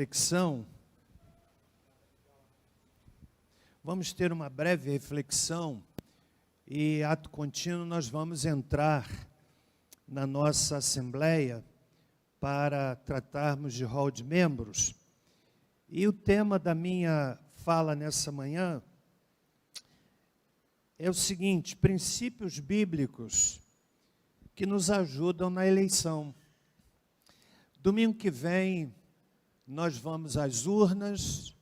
reflexão, vamos ter uma breve reflexão e, ato contínuo, nós vamos entrar na nossa assembleia para tratarmos de rol de membros. E o tema da minha fala nessa manhã é o seguinte: princípios bíblicos que nos ajudam na eleição. Domingo que vem, nós vamos às urnas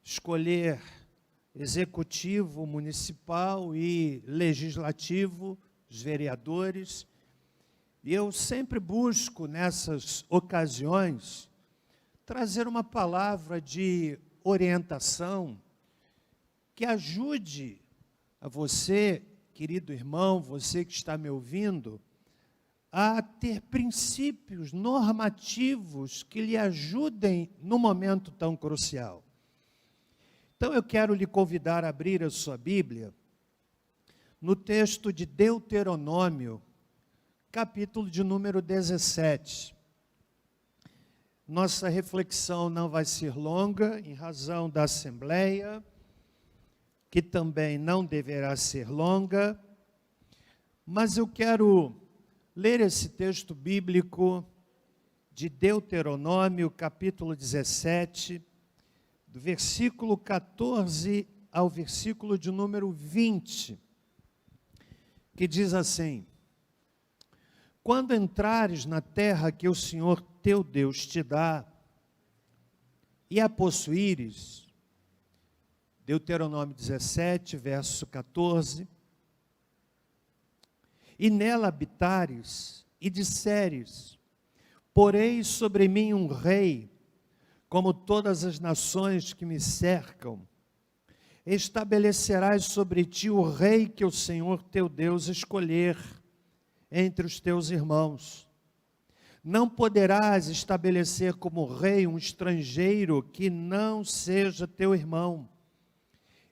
escolher executivo, municipal e legislativo, os vereadores. E eu sempre busco, nessas ocasiões, trazer uma palavra de orientação que ajude a você, querido irmão, você que está me ouvindo, a ter princípios normativos que lhe ajudem no momento tão crucial. Então, eu quero lhe convidar a abrir a sua Bíblia no texto de Deuteronômio, capítulo de número 17. Nossa reflexão não vai ser longa, em razão da assembleia, que também não deverá ser longa, mas eu quero ler esse texto bíblico de Deuteronômio, capítulo 17, do versículo 14 ao versículo de número 20, que diz assim: quando entrares na terra que o Senhor teu Deus te dá, e a possuíres, Deuteronômio 17, verso 14, e nela habitares, e disseres: porei sobre mim um rei, como todas as nações que me cercam, estabelecerás sobre ti o rei que o Senhor teu Deus escolher entre os teus irmãos. Não poderás estabelecer como rei um estrangeiro que não seja teu irmão.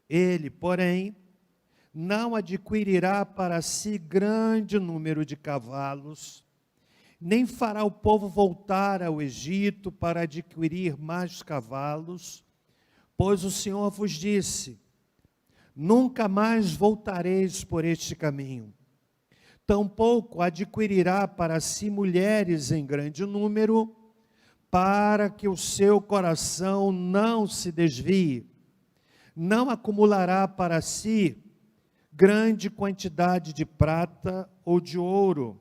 Ele, porém, não adquirirá para si grande número de cavalos, nem fará o povo voltar ao Egito para adquirir mais cavalos, pois o Senhor vos disse: nunca mais voltareis por este caminho. Tampouco adquirirá para si mulheres em grande número, para que o seu coração não se desvie. Não acumulará para si grande quantidade de prata ou de ouro.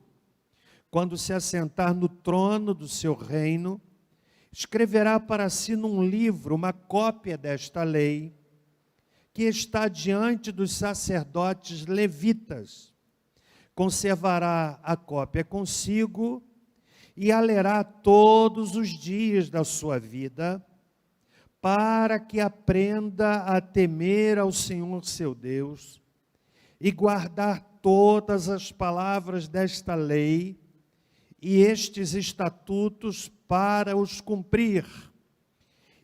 Quando se assentar no trono do seu reino, escreverá para si num livro uma cópia desta lei, que está diante dos sacerdotes levitas. Conservará a cópia consigo e a lerá todos os dias da sua vida, para que aprenda a temer ao Senhor seu Deus e guardar todas as palavras desta lei e estes estatutos para os cumprir,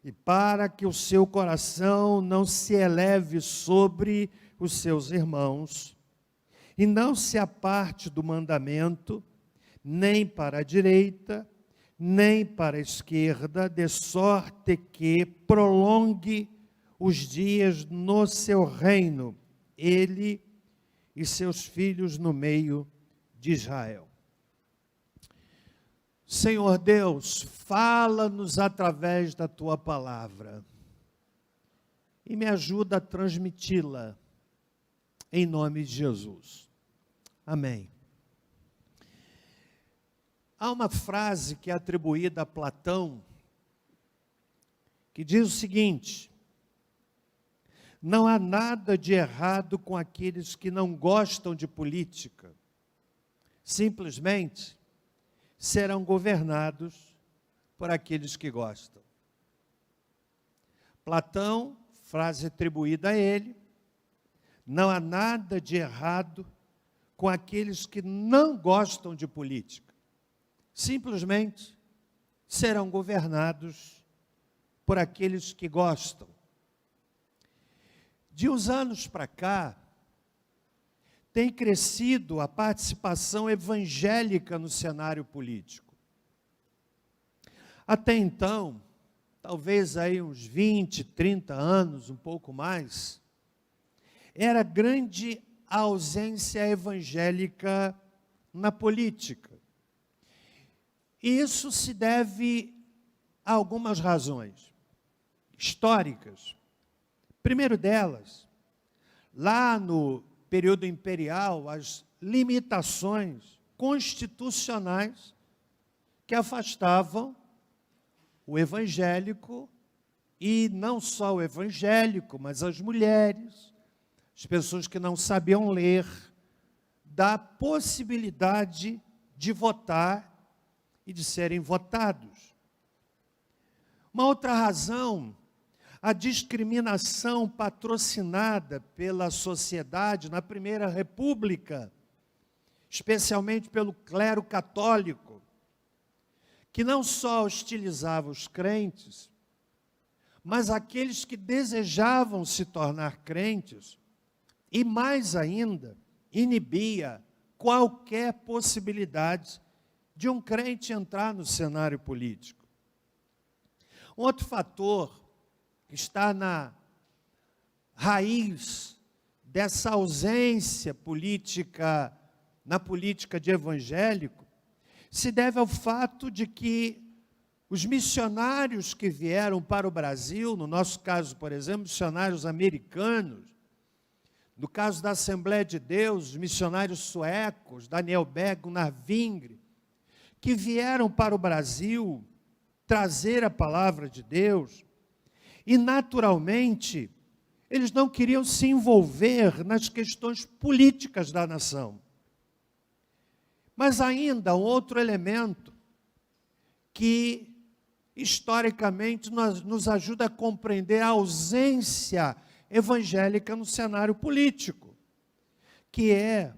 e para que o seu coração não se eleve sobre os seus irmãos, e não se aparte do mandamento, nem para a direita, nem para a esquerda, de sorte que prolongue os dias no seu reino, ele e seus filhos no meio de Israel. Senhor Deus, fala-nos através da Tua palavra e me ajuda a transmiti-la, em nome de Jesus. Amém. Há uma frase que é atribuída a Platão, que diz o seguinte: não há nada de errado com aqueles que não gostam de política, simplesmente serão governados por aqueles que gostam. Platão, frase atribuída a ele: não há nada de errado com aqueles que não gostam de política, simplesmente serão governados por aqueles que gostam. De uns anos para cá, tem crescido a participação evangélica no cenário político. Até então, talvez aí uns 20, 30 anos, um pouco mais, era grande a ausência evangélica na política. E isso se deve a algumas razões históricas. Primeiro delas, lá no período imperial, as limitações constitucionais que afastavam o evangélico, e não só o evangélico, mas as mulheres, as pessoas que não sabiam ler, da possibilidade de votar e de serem votados. Uma outra razão, a discriminação patrocinada pela sociedade na Primeira República, especialmente pelo clero católico, que não só hostilizava os crentes, mas aqueles que desejavam se tornar crentes, e mais ainda, inibia qualquer possibilidade de um crente entrar no cenário político. Um outro fator que está na raiz dessa ausência política, na política de evangélico, se deve ao fato de que os missionários que vieram para o Brasil, no nosso caso, por exemplo, missionários americanos, no caso da Assembleia de Deus, os missionários suecos, Daniel Berg, Gunnar Wingre, que vieram para o Brasil trazer a palavra de Deus, e naturalmente, eles não queriam se envolver nas questões políticas da nação. Mas ainda um outro elemento que historicamente nos ajuda a compreender a ausência evangélica no cenário político, que é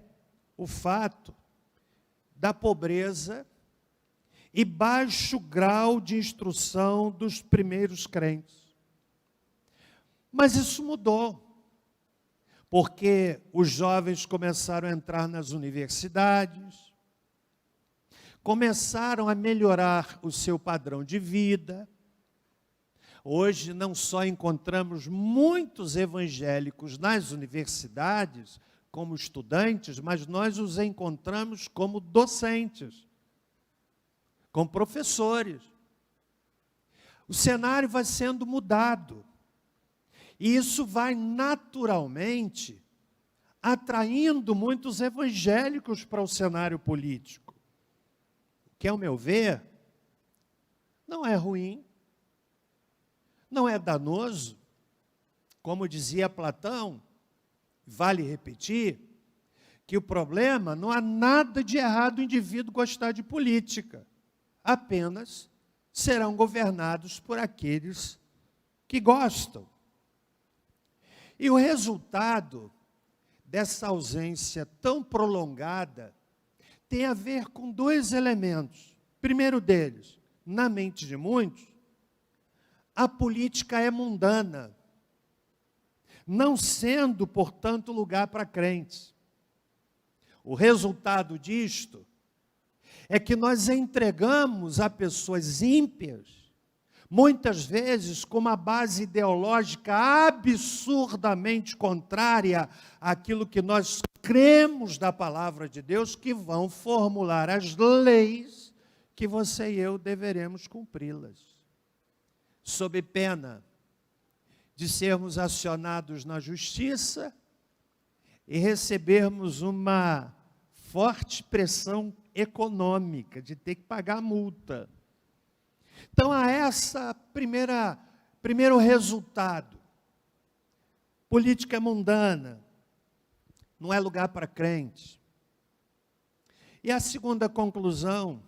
o fato da pobreza e baixo grau de instrução dos primeiros crentes. Mas isso mudou, porque os jovens começaram a entrar nas universidades, começaram a melhorar o seu padrão de vida. Hoje não só encontramos muitos evangélicos nas universidades como estudantes, mas nós os encontramos como docentes, como professores. O cenário vai sendo mudado. E isso vai naturalmente atraindo muitos evangélicos para o cenário político. Que, ao meu ver, não é ruim, não é danoso. Como dizia Platão, vale repetir, que o problema, não há nada de errado o indivíduo gostar de política, apenas serão governados por aqueles que gostam. E o resultado dessa ausência tão prolongada tem a ver com dois elementos. Primeiro deles, na mente de muitos, a política é mundana, não sendo, portanto, lugar para crentes. O resultado disto é que nós entregamos a pessoas ímpias, muitas vezes com uma base ideológica absurdamente contrária àquilo que nós cremos da palavra de Deus, que vão formular as leis que você e eu deveremos cumpri-las, sob pena de sermos acionados na justiça e recebermos uma forte pressão econômica, de ter que pagar multa. Então, há essa primeiro resultado. Política mundana, não é lugar para crentes. E a segunda conclusão,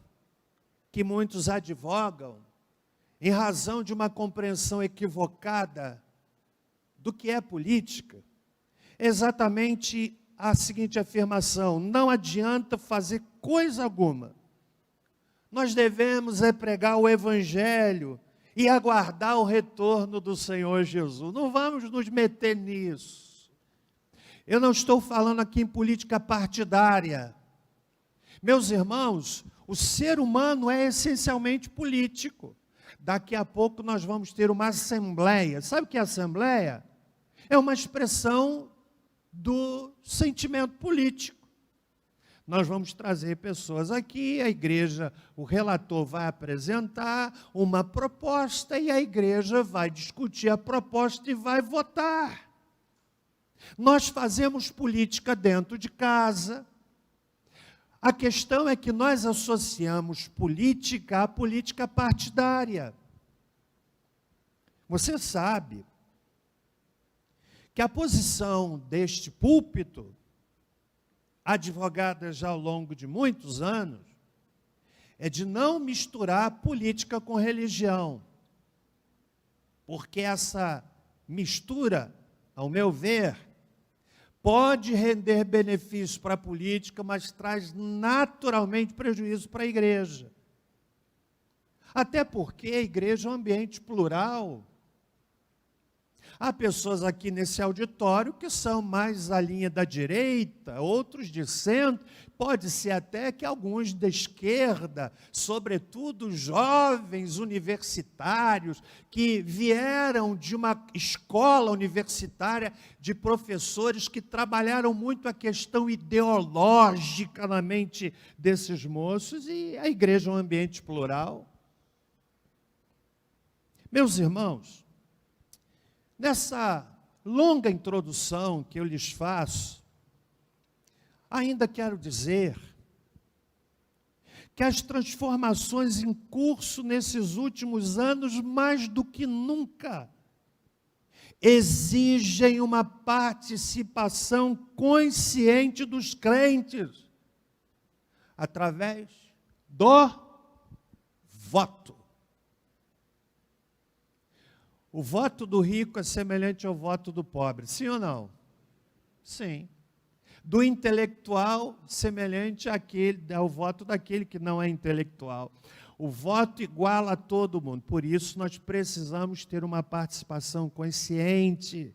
que muitos advogam, em razão de uma compreensão equivocada do que é política, é exatamente a seguinte afirmação: não adianta fazer coisa alguma. Nós devemos pregar o Evangelho e aguardar o retorno do Senhor Jesus. Não vamos nos meter nisso. Eu não estou falando aqui em política partidária. Meus irmãos, o ser humano é essencialmente político. daqui a pouco nós vamos ter uma assembleia. Sabe o que é assembleia? É uma expressão do sentimento político. Nós vamos trazer pessoas aqui, a igreja, o relator vai apresentar uma proposta e a igreja vai discutir a proposta e vai votar. Nós fazemos política dentro de casa. A questão é que nós associamos política à política partidária. Você sabe que a posição deste púlpito, advogada já ao longo de muitos anos, é de não misturar política com religião. Porque essa mistura, ao meu ver, pode render benefício para a política, mas traz naturalmente prejuízo para a igreja. Até porque a igreja é um ambiente plural. Há pessoas aqui nesse auditório que são mais à linha da direita, outros de centro, pode ser até que alguns da esquerda, sobretudo jovens universitários, que vieram de uma escola universitária de professores que trabalharam muito a questão ideológica na mente desses moços, e a igreja é um ambiente plural. Meus irmãos, nessa longa introdução que eu lhes faço, ainda quero dizer que as transformações em curso nesses últimos anos, mais do que nunca, exigem uma participação consciente dos crentes, através do voto. O voto do rico é semelhante ao voto do pobre, sim ou não? Sim. Do intelectual, semelhante ao voto daquele que não é intelectual. O voto iguala a todo mundo, por isso nós precisamos ter uma participação consciente.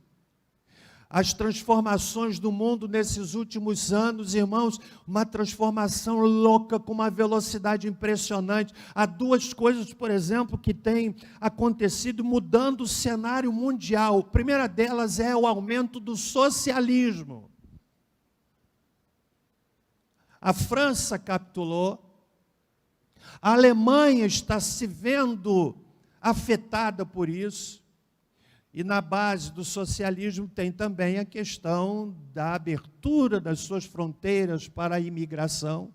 As transformações do mundo nesses últimos anos, irmãos, uma transformação louca, com uma velocidade impressionante. Há duas coisas, por exemplo, que têm acontecido mudando o cenário mundial. A primeira delas é o aumento do socialismo. A França capitulou, a Alemanha está se vendo afetada por isso. E na base do socialismo tem também a questão da abertura das suas fronteiras para a imigração.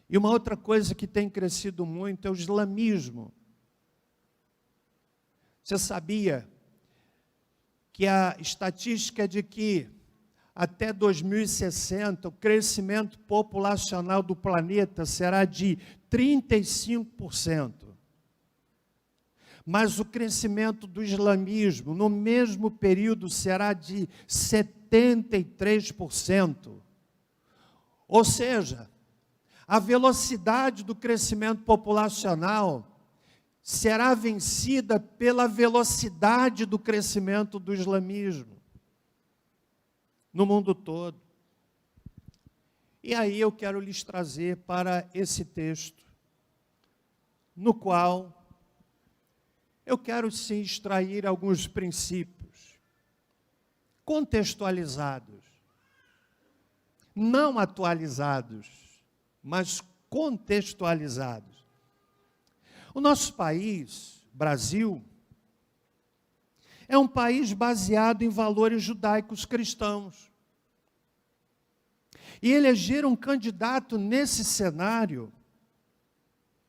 E uma outra coisa que tem crescido muito é o islamismo. Você sabia que a estatística é de que até 2060 o crescimento populacional do planeta será de 35%. Mas o crescimento do islamismo, no mesmo período, será de 73%. Ou seja, a velocidade do crescimento populacional será vencida pela velocidade do crescimento do islamismo no mundo todo. E aí eu quero lhes trazer para esse texto, no qual eu quero sim extrair alguns princípios contextualizados, não atualizados, mas contextualizados. O nosso país, Brasil, é um país baseado em valores judaicos cristãos. E eleger um candidato nesse cenário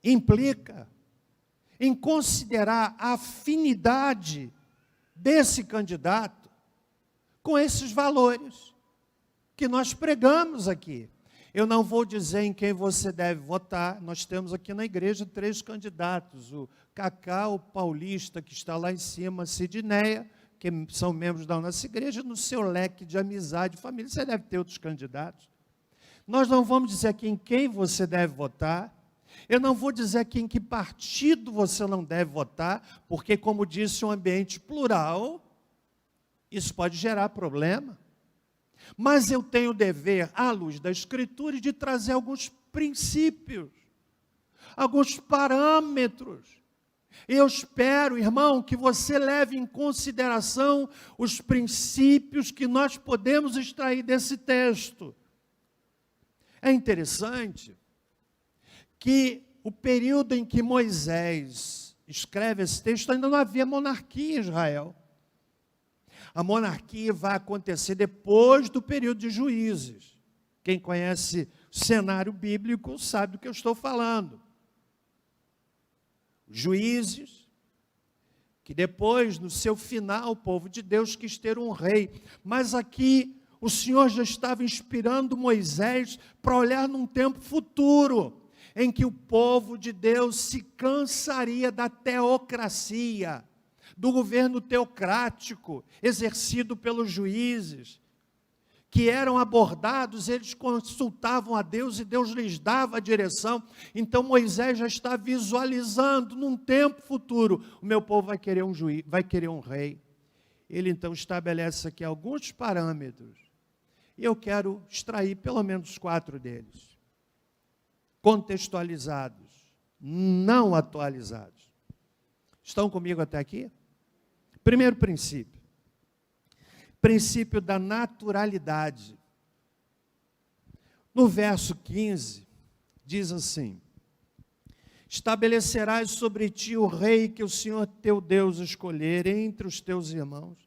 implica em considerar a afinidade desse candidato com esses valores que nós pregamos aqui. Eu não vou dizer em quem você deve votar, nós temos aqui na igreja 3 candidatos, o Cacá, o Paulista, que está lá em cima, a Sidneia, que são membros da nossa igreja, no seu leque de amizade e família, você deve ter outros candidatos. Nós não vamos dizer aqui em quem você deve votar, eu não vou dizer aqui em que partido você não deve votar, porque, como disse, um ambiente plural, isso pode gerar problema. Mas eu tenho o dever, à luz da Escritura, de trazer alguns princípios, alguns parâmetros. Eu espero, irmão, que você leve em consideração os princípios que nós podemos extrair desse texto. É interessante que o período em que Moisés escreve esse texto, ainda não havia monarquia em Israel. A monarquia vai acontecer depois do período de Juízes. Quem conhece o cenário bíblico sabe do que eu estou falando. Juízes, que depois, no seu final, o povo de Deus quis ter um rei. Mas aqui, o Senhor já estava inspirando Moisés para olhar num tempo futuro, em que o povo de Deus se cansaria da teocracia, do governo teocrático, exercido pelos juízes, que eram abordados, eles consultavam a Deus e Deus lhes dava a direção. Então Moisés já está visualizando num tempo futuro, o meu povo vai querer um juiz, vai querer um rei. Ele então estabelece aqui alguns parâmetros, e eu quero extrair pelo menos 4 deles, contextualizados, não atualizados. Estão comigo até aqui? Primeiro princípio. Princípio da naturalidade. No verso 15, diz assim: estabelecerás sobre ti o rei que o Senhor teu Deus escolher entre os teus irmãos.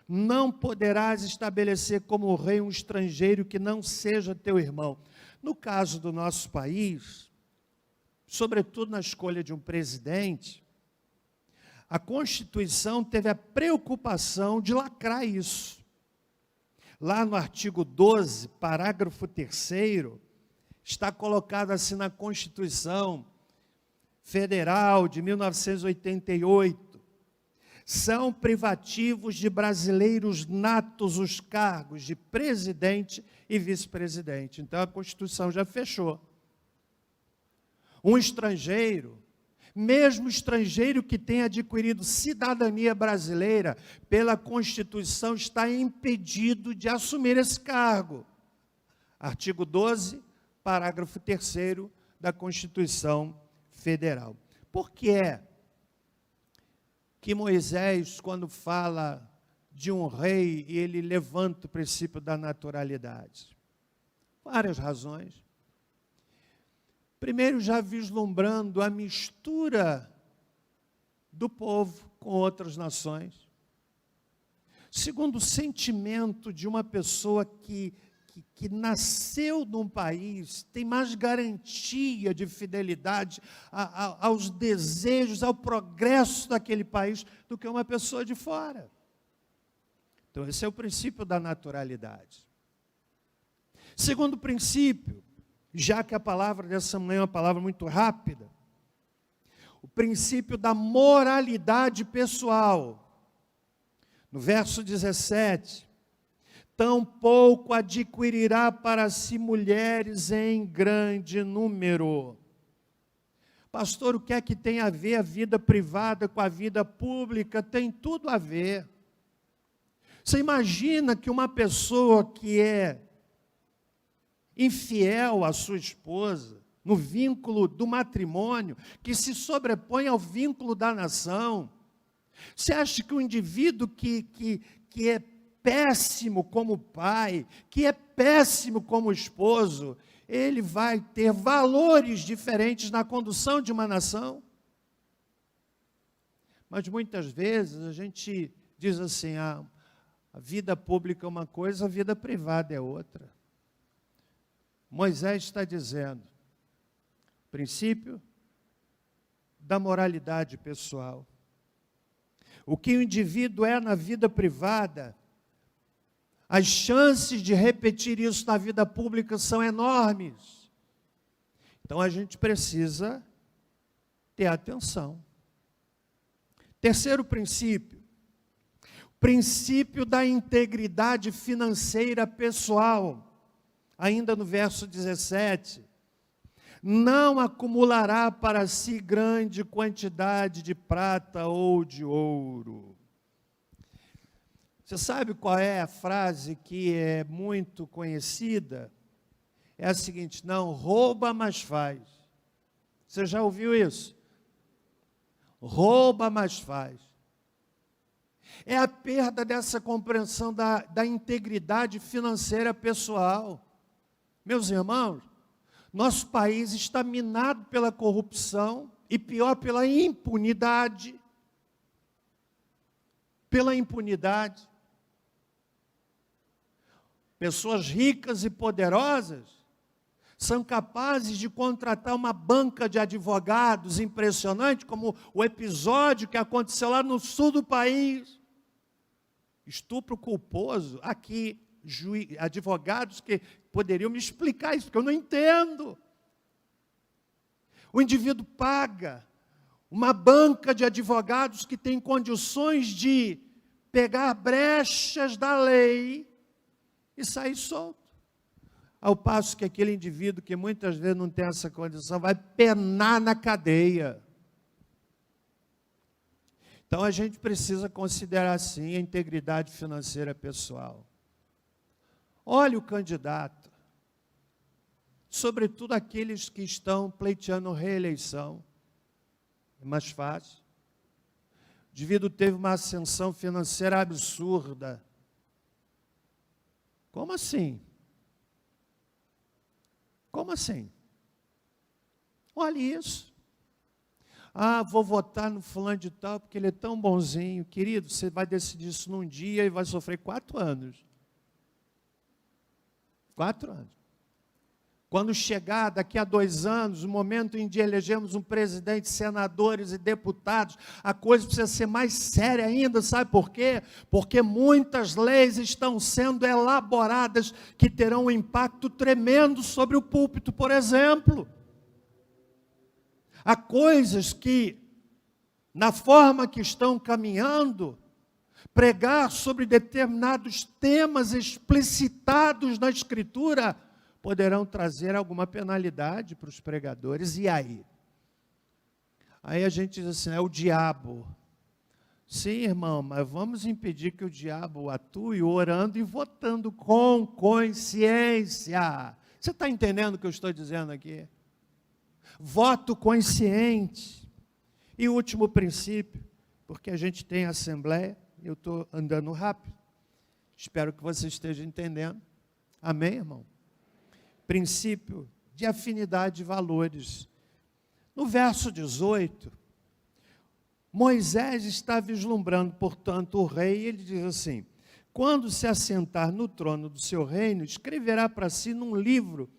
Não poderás estabelecer como rei um estrangeiro que não seja teu irmão. No caso do nosso país, sobretudo na escolha de um presidente, a Constituição teve a preocupação de lacrar isso. Lá no artigo 12, parágrafo 3º, está colocado assim na Constituição Federal de 1988, são privativos de brasileiros natos os cargos de presidente e vice-presidente. Então a Constituição já fechou. Um estrangeiro, mesmo estrangeiro que tenha adquirido cidadania brasileira, pela Constituição está impedido de assumir esse cargo. Artigo 12, parágrafo 3º da Constituição Federal. Por que é que Moisés, quando fala de um rei, ele levanta o princípio da naturalidade? Várias razões. Primeiro, já vislumbrando a mistura do povo com outras nações. Segundo, o sentimento de uma pessoa que nasceu num país, tem mais garantia de fidelidade aos desejos, ao progresso daquele país, do que uma pessoa de fora. Então, esse é o princípio da naturalidade. Segundo princípio, já que a palavra dessa manhã é uma palavra muito rápida, o princípio da moralidade pessoal. No verso 17, tampouco adquirirá para si mulheres em grande número. Pastor, o que é que tem a ver a vida privada com a vida pública? Tem tudo a ver. Você imagina que uma pessoa que é infiel à sua esposa, no vínculo do matrimônio, que se sobrepõe ao vínculo da nação. Você acha que o indivíduo que é péssimo como pai, que é péssimo como esposo, ele vai ter valores diferentes na condução de uma nação? Mas muitas vezes a gente diz assim, a vida pública é uma coisa, a vida privada é outra. Moisés está dizendo, princípio da moralidade pessoal. O que o indivíduo é na vida privada, as chances de repetir isso na vida pública são enormes. Então a gente precisa ter atenção. Terceiro princípio, princípio da integridade financeira pessoal. Ainda no verso 17, não acumulará para si grande quantidade de prata ou de ouro. Você sabe qual é a frase que é muito conhecida? É a seguinte, não rouba, mas faz. Você já ouviu isso? Rouba, mas faz. É a perda dessa compreensão da integridade financeira pessoal. Meus irmãos, nosso país está minado pela corrupção e, pior, pela impunidade. Pela impunidade. Pessoas ricas e poderosas são capazes de contratar uma banca de advogados impressionante, como o episódio que aconteceu lá no sul do país. Estupro culposo. Aqui, advogados que poderiam me explicar isso, porque eu não entendo. O indivíduo paga uma banca de advogados que tem condições de pegar brechas da lei e sair solto. Ao passo que aquele indivíduo que muitas vezes não tem essa condição vai penar na cadeia. Então a gente precisa considerar sim a integridade financeira pessoal. Olhe o candidato, sobretudo aqueles que estão pleiteando reeleição. É mais fácil. O indivíduo teve uma ascensão financeira absurda. Como assim? Como assim? Olha isso. Ah, vou votar no fulano de tal porque ele é tão bonzinho. Querido, você vai decidir isso num dia e vai sofrer 4 anos. 4 anos. Quando chegar daqui a 2 anos, o momento em que elegemos um presidente, senadores e deputados, a coisa precisa ser mais séria ainda, sabe por quê? Porque muitas leis estão sendo elaboradas que terão um impacto tremendo sobre o púlpito, por exemplo. Há coisas que, na forma que estão caminhando, pregar sobre determinados temas explicitados na Escritura, poderão trazer alguma penalidade para os pregadores. E aí? Aí a gente diz assim, é o diabo. Sim, irmão, mas vamos impedir que o diabo atue orando e votando com consciência. Você está entendendo o que eu estou dizendo aqui? Voto consciente. E o último princípio, porque a gente tem assembleia, eu estou andando rápido. Espero que você esteja entendendo. Amém, irmão? Princípio de afinidade de valores. No verso 18, Moisés está vislumbrando, portanto, o rei, e ele diz assim, quando se assentar no trono do seu reino, escreverá para si num livro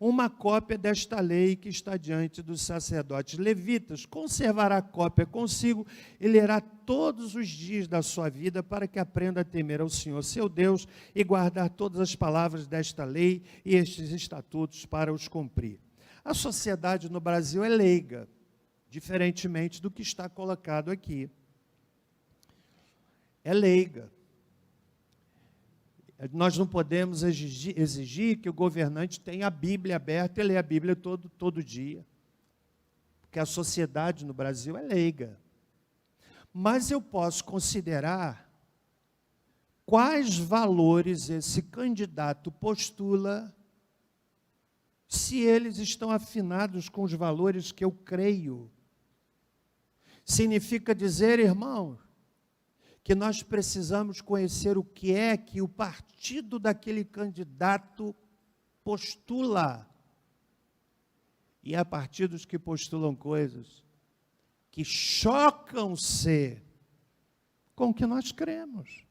uma cópia desta lei que está diante dos sacerdotes levitas, conservará a cópia consigo e lerá todos os dias da sua vida para que aprenda a temer ao Senhor, seu Deus, e guardar todas as palavras desta lei e estes estatutos para os cumprir. A sociedade no Brasil é leiga, diferentemente do que está colocado aqui. É leiga. Nós não podemos exigir que o governante tenha a Bíblia aberta e leia a Bíblia todo dia. Porque a sociedade no Brasil é leiga. Mas eu posso considerar quais valores esse candidato postula, se eles estão afinados com os valores que eu creio. Significa dizer, irmão, que nós precisamos conhecer o que é que o partido daquele candidato postula. E há partidos que postulam coisas que chocam-se com o que nós cremos.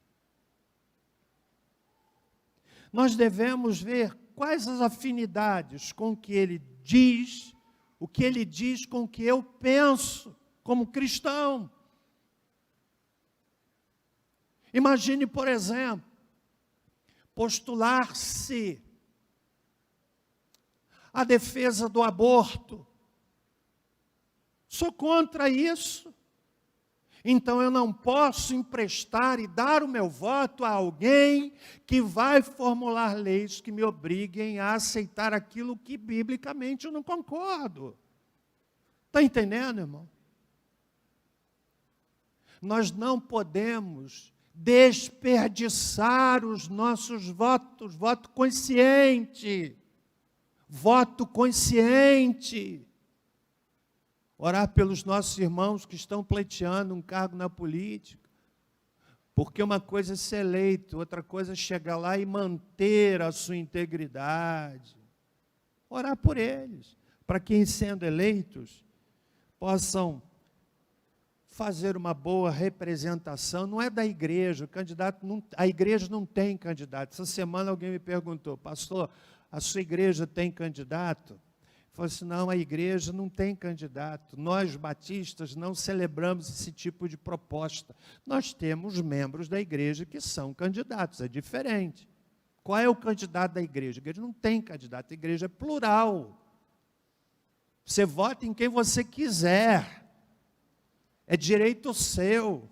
Nós devemos ver quais as afinidades com o que ele diz, o que ele diz com o que eu penso como cristão. Imagine, por exemplo, postular-se a defesa do aborto. Sou contra isso. Então eu não posso emprestar e dar o meu voto a alguém que vai formular leis que me obriguem a aceitar aquilo que biblicamente eu não concordo. Está entendendo, irmão? Nós não podemos desperdiçar os nossos votos, voto consciente. Orar pelos nossos irmãos que estão pleiteando um cargo na política. Porque uma coisa é ser eleito, outra coisa é chegar lá e manter a sua integridade. Orar por eles, para que, sendo eleitos, possam fazer uma boa representação. Não é da igreja, a igreja não tem candidato. Essa semana alguém me perguntou: pastor, a sua igreja tem candidato? Eu falei assim: não, a igreja não tem candidato. Nós, batistas, não celebramos esse tipo de proposta. Nós temos membros da igreja que são candidatos, é diferente. Qual é o candidato da igreja? A igreja não tem candidato, a igreja é plural. Você vota em quem você quiser. É direito seu.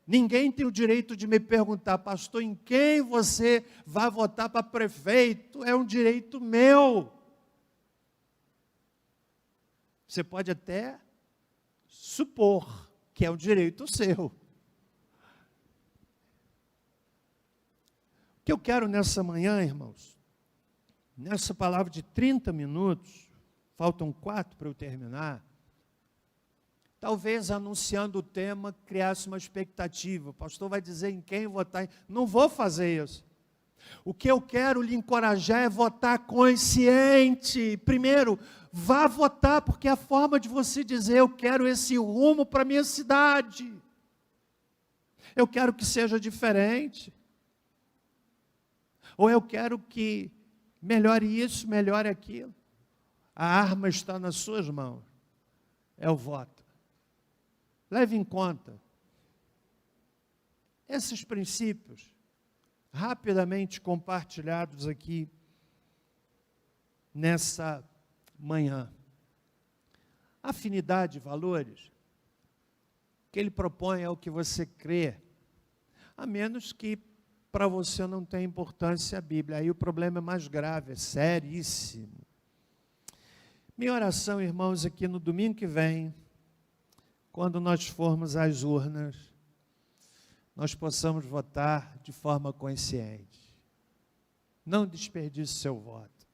Ninguém tem o direito de me perguntar: pastor, em quem você vai votar para prefeito? É um direito meu. Você pode até supor que é um direito seu. O que eu quero nessa manhã, irmãos, nessa palavra de 30 minutos, faltam 4 para eu terminar, talvez anunciando o tema criasse uma expectativa. O pastor vai dizer em quem votar. Não vou fazer isso. O que eu quero lhe encorajar é votar consciente. Primeiro, vá votar, porque é a forma de você dizer: eu quero esse rumo para a minha cidade. Eu quero que seja diferente. Ou eu quero que melhore isso, melhore aquilo. A arma está nas suas mãos. É o voto. Leve em conta esses princípios rapidamente compartilhados aqui nessa manhã. Afinidade de valores, o que ele propõe é o que você crê, a menos que para você não tenha importância a Bíblia. Aí o problema é mais grave, é seríssimo. Minha oração, irmãos, aqui no domingo que vem, quando nós formos às urnas, nós possamos votar de forma consciente. Não desperdice seu voto.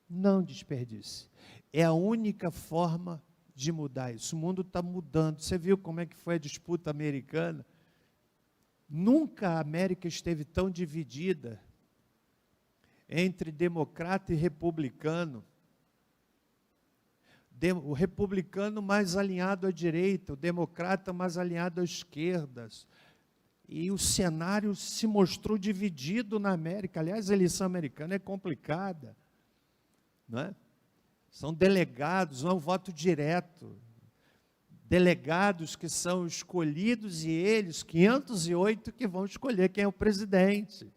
Não desperdice. É a única forma de mudar isso. O mundo está mudando. Você viu como é que foi a disputa americana? Nunca a América esteve tão dividida entre democrata e republicano. O republicano mais alinhado à direita, o democrata mais alinhado à esquerda. E o cenário se mostrou dividido na América. Aliás, a eleição americana é complicada, não é? São delegados, não é um voto direto. Delegados que são escolhidos e eles, 508, que vão escolher quem é o presidente.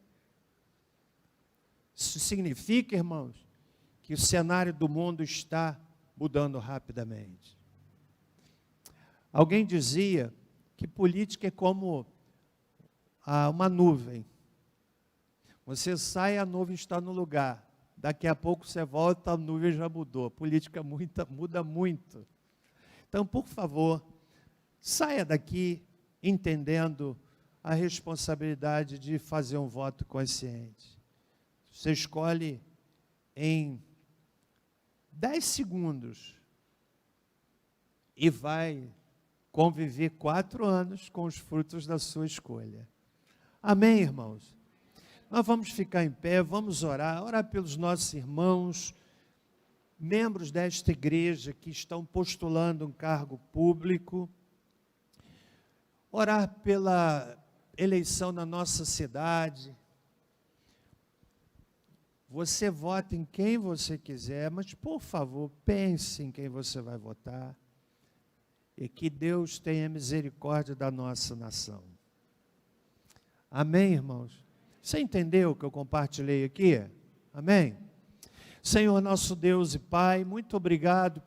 Isso significa, irmãos, que o cenário do mundo está mudando rapidamente. Alguém dizia que política é como uma nuvem. Você sai, a nuvem está no lugar. Daqui a pouco você volta, a nuvem já mudou. A política muda muito. Então, por favor, saia daqui entendendo a responsabilidade de fazer um voto consciente. Você escolhe em 10 segundos e vai conviver 4 anos com os frutos da sua escolha. Amém, irmãos? Nós vamos ficar em pé, vamos orar pelos nossos irmãos, membros desta igreja que estão postulando um cargo público, orar pela eleição na nossa cidade. Você vota em quem você quiser, mas, por favor, pense em quem você vai votar e que Deus tenha misericórdia da nossa nação. Amém, irmãos? Você entendeu o que eu compartilhei aqui? Amém? Senhor, nosso Deus e Pai, muito obrigado